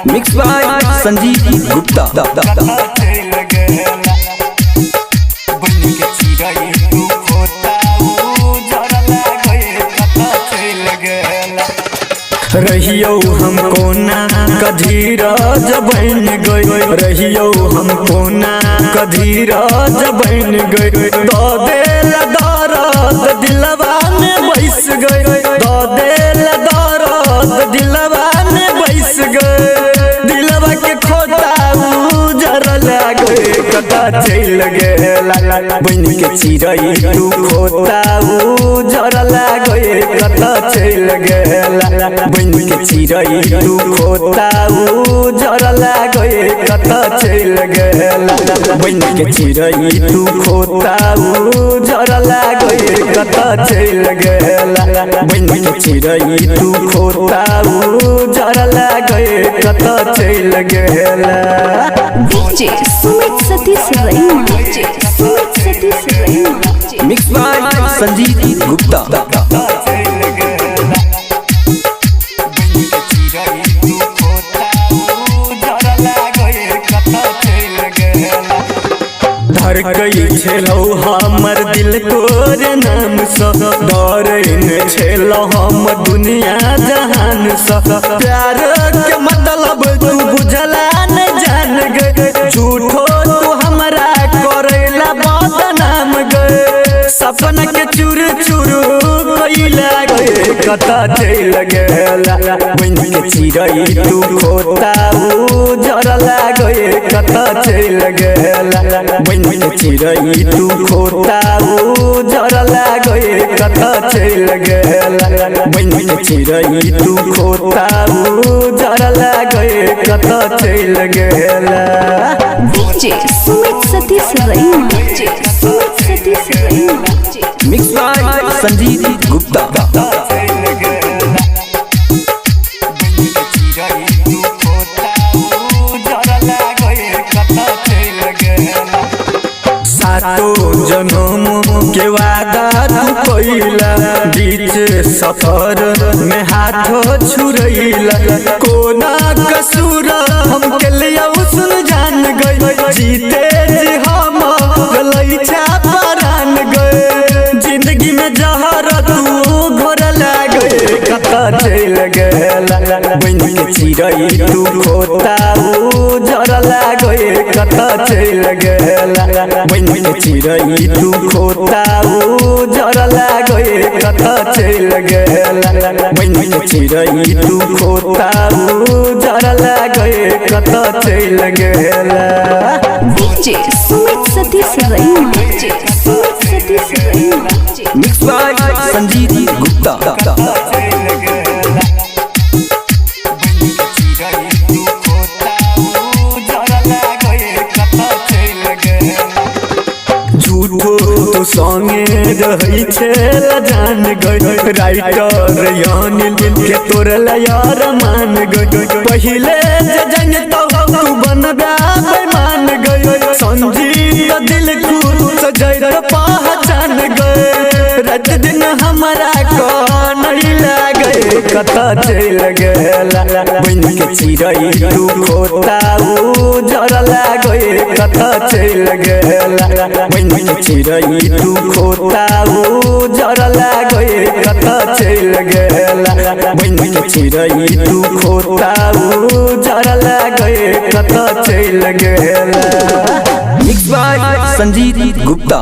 Mix by Sanjeev Gupta. रहियो हम कोना कधीरज बन गई, रहियो हम कोना कधीरज बन गई। दो दिल दर्द दिलवा में बैस गई, दो दिल दर्द दिलवा में बैस गई। दिलवा के खोता उजर लागे कता चल गेला, बन के चिड़ै तू खोता उजर लागे कता चल गेला। बन के चिड़ै तू खोता उजर लागे कता चल गेला। बन के चिड़ै तू खोता उजर लागे कता चल गेला। बन के चिड़ै तू खोता उजर लागे कता चल गेला। डीजे सुमित सतीश रैना, सुमित सतीश रैना। Mix by Sanjeev Gupta. धड़कई छेलो हमर दिल तोर नाम सँ, डरैन छेलो हम दुनिया जहान सँ। प्यार के मतलब तू बुझला न जान गए, झूठो तू हमरा करेला बदनाम गए। सपना के चूर चूर कइला गए कता चल गेला। बन के चिड़ै तू खोता उजर लागे कता चल गेला। बन के चिड़ै तू खोता उजर लागे कता चल गेला। बन के चिड़ै तू खोता उजर लागे कता चल गेला। डीजे सुमित सतीश रैना, सुमित सतीश रैना। Mix by Sanjeev Gupta. सातो जन्म के वादा तू कइला, बीच सफर में हाथ छुरैला। कोना कसूर हम के लिए सुन जान गई, जीते जी हम गलैचा परान गए। जिंदगी में जहर तू घोर लागे कता चल गेला। बन के चिड़ै तू खोता उजर लागे कता चल गेला। बन के चिड़ै तू खोता उजर लागे कता चल गेला। बन के चिड़ै तू खोता उजर लागे कता चल गेला। डीजे सुमित सतीश रैना, सुमित सतीश रैना। Mix by Sanjeev Gupta. झूठो तो संगे रही छेला जान गई, राइटर यानिल के तोरला यार मान गई। पहिले जन तो तू बनबा बेमान गई, संजीव दिल को सजै पहचान गए। रात दिन हमारा को नहीं लागे कता चल गेला। बन के चिड़ै तू खोता उजर लागे कता चल गेला। बन के चिड़ै तू खोता उजर लागे कता चल गेला। बन के चिड़ै तू खोता उजर लागे कता चल गेला। Mix by Sanjeev Gupta.